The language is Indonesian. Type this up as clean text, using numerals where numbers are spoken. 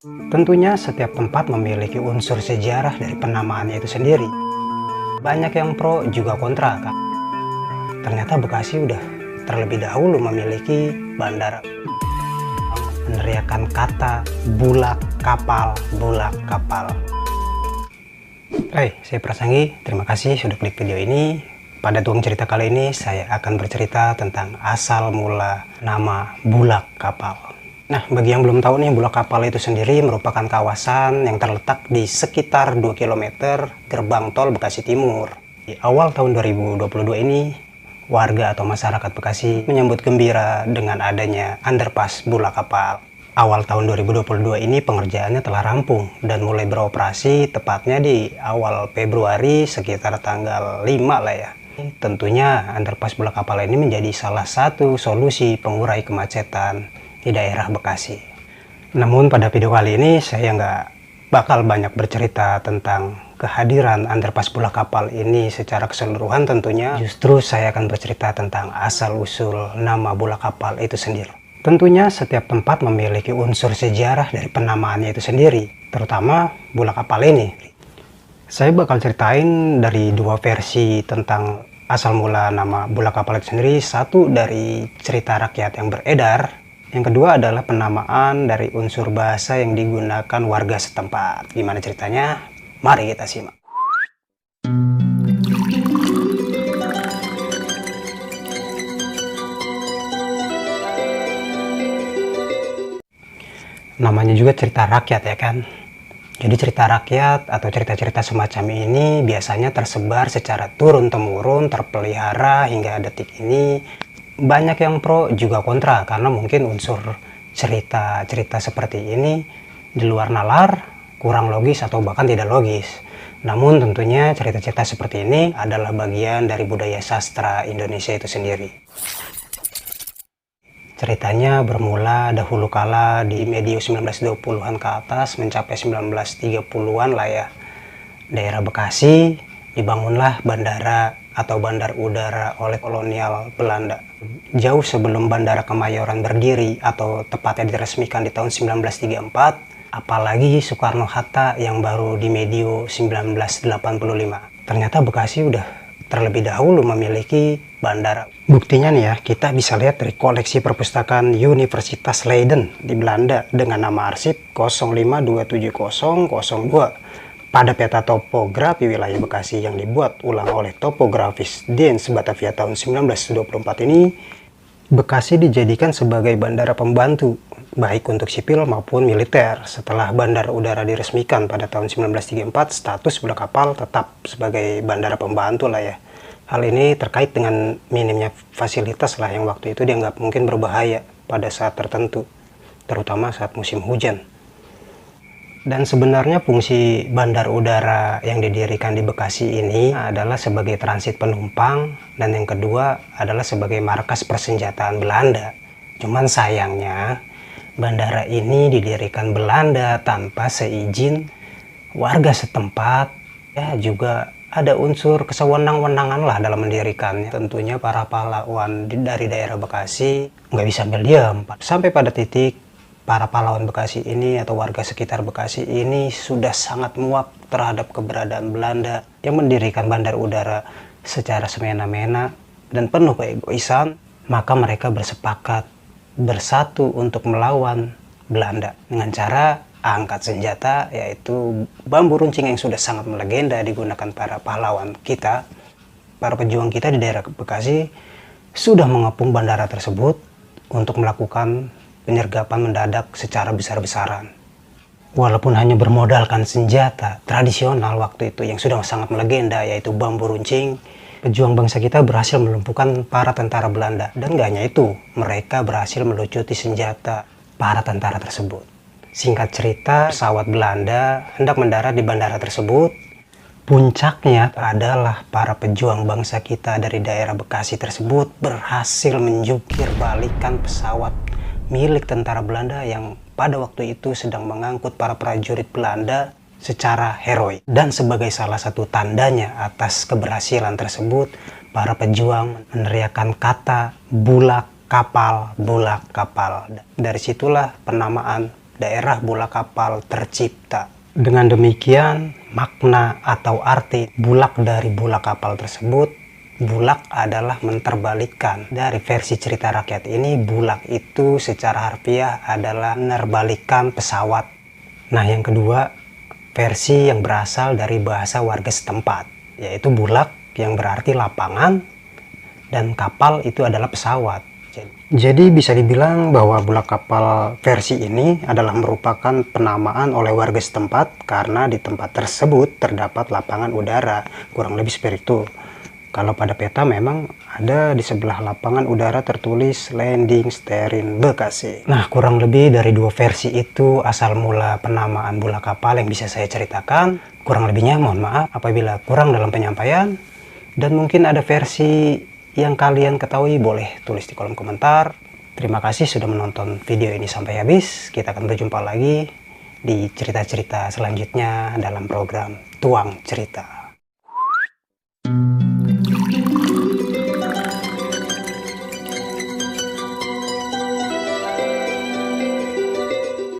Tentunya setiap tempat memiliki unsur sejarah dari penamaannya itu sendiri. Banyak yang pro juga kontra kan. Ternyata Bekasi udah terlebih dahulu memiliki bandara. Meneriakan kata bulak kapal, bulak kapal. Hai, saya Prasanggi. Terima kasih sudah klik video ini. Pada tuang cerita kali ini saya akan bercerita tentang asal mula nama bulak kapal. Nah, bagi yang belum tahu nih, bulak kapal itu sendiri merupakan kawasan yang terletak di sekitar 2 km gerbang tol Bekasi Timur. Di awal tahun 2022 ini, warga atau masyarakat Bekasi menyambut gembira dengan adanya underpass bulak kapal. Awal tahun 2022 ini pengerjaannya telah rampung dan mulai beroperasi tepatnya di awal Februari sekitar tanggal 5 lah ya. Tentunya underpass bulak kapal ini menjadi salah satu solusi pengurai kemacetan di daerah Bekasi. Namun pada video kali ini saya nggak bakal banyak bercerita tentang kehadiran underpass bulak kapal ini secara keseluruhan tentunya. Justru saya akan bercerita tentang asal-usul nama bulak kapal itu sendiri. Tentunya setiap tempat memiliki unsur sejarah dari penamaannya itu sendiri, terutama bulak kapal ini. Saya bakal ceritain dari dua versi tentang asal mula nama bulak kapal itu sendiri. Satu dari cerita rakyat yang beredar, yang kedua adalah penamaan dari unsur bahasa yang digunakan warga setempat. Gimana ceritanya? Mari kita simak. Namanya juga cerita rakyat ya kan? Jadi cerita rakyat atau cerita-cerita semacam ini biasanya tersebar secara turun-temurun, terpelihara hingga detik ini. Banyak yang pro juga kontra karena mungkin unsur cerita-cerita seperti ini di luar nalar, kurang logis atau bahkan tidak logis. Namun tentunya cerita-cerita seperti ini adalah bagian dari budaya sastra Indonesia itu sendiri. Ceritanya bermula dahulu kala di medio 1920-an ke atas mencapai 1930-an lah ya. Daerah Bekasi dibangunlah bandara atau bandar udara oleh kolonial Belanda. Jauh sebelum Bandara Kemayoran berdiri atau tepatnya diresmikan di tahun 1934, apalagi Soekarno-Hatta yang baru di medio 1985. Ternyata Bekasi udah terlebih dahulu memiliki bandara. Buktinya nih ya, kita bisa lihat dari koleksi perpustakaan Universitas Leiden di Belanda dengan nama arsip 05270002. Pada peta topografi wilayah Bekasi yang dibuat ulang oleh topografis Dens Batavia tahun 1924 ini, Bekasi dijadikan sebagai bandara pembantu, baik untuk sipil maupun militer. Setelah bandar udara diresmikan pada tahun 1934, status bulak kapal tetap sebagai bandara pembantu lah ya. Hal ini terkait dengan minimnya fasilitas lah yang waktu itu dianggap mungkin berbahaya pada saat tertentu, terutama saat musim hujan. Dan sebenarnya fungsi bandar udara yang didirikan di Bekasi ini adalah sebagai transit penumpang, dan yang kedua adalah sebagai markas persenjataan Belanda. Cuman sayangnya bandara ini didirikan Belanda tanpa seizin warga setempat. Ya juga ada unsur kesewenang-wenangan lah dalam mendirikannya. Tentunya para pahlawan dari daerah Bekasi nggak bisa ambil diam. Sampai pada titik para pahlawan Bekasi ini atau warga sekitar Bekasi ini sudah sangat muak terhadap keberadaan Belanda yang mendirikan bandar udara secara semena-mena dan penuh keegoisan. Maka mereka bersepakat bersatu untuk melawan Belanda dengan cara angkat senjata, yaitu bambu runcing yang sudah sangat melegenda digunakan para pahlawan kita. Para pejuang kita di daerah Bekasi sudah mengepung bandara tersebut untuk melakukan penyergapan mendadak secara besar-besaran. Walaupun hanya bermodalkan senjata tradisional waktu itu yang sudah sangat melegenda, yaitu bambu runcing, pejuang bangsa kita berhasil melumpuhkan para tentara Belanda. Dan gak hanya itu, mereka berhasil melucuti senjata para tentara tersebut. Singkat cerita, pesawat Belanda hendak mendarat di bandara tersebut. Puncaknya adalah para pejuang bangsa kita dari daerah Bekasi tersebut berhasil menjukir balikan pesawat milik tentara Belanda yang pada waktu itu sedang mengangkut para prajurit Belanda secara heroik. Dan sebagai salah satu tandanya atas keberhasilan tersebut, para pejuang meneriakan kata bulak kapal, bulak kapal. Dari situlah penamaan daerah bulak kapal tercipta. Dengan demikian, makna atau arti bulak dari bulak kapal tersebut, bulak adalah menterbalikkan. Dari versi cerita rakyat ini, bulak itu secara harfiah adalah menerbalikan pesawat. Nah, yang kedua, versi yang berasal dari bahasa warga setempat, yaitu bulak yang berarti lapangan dan kapal itu adalah pesawat. Jadi bisa dibilang bahwa bulak kapal versi ini adalah merupakan penamaan oleh warga setempat karena di tempat tersebut terdapat lapangan udara, kurang lebih seperti itu. Kalau pada peta memang ada di sebelah lapangan udara tertulis Landing Sterin Bekasi. Nah, kurang lebih dari dua versi itu asal mula penamaan bulak kapal yang bisa saya ceritakan. Kurang lebihnya mohon maaf apabila kurang dalam penyampaian. Dan mungkin ada versi yang kalian ketahui, boleh tulis di kolom komentar. Terima kasih sudah menonton video ini sampai habis. Kita akan berjumpa lagi di cerita-cerita selanjutnya dalam program Tuang Cerita.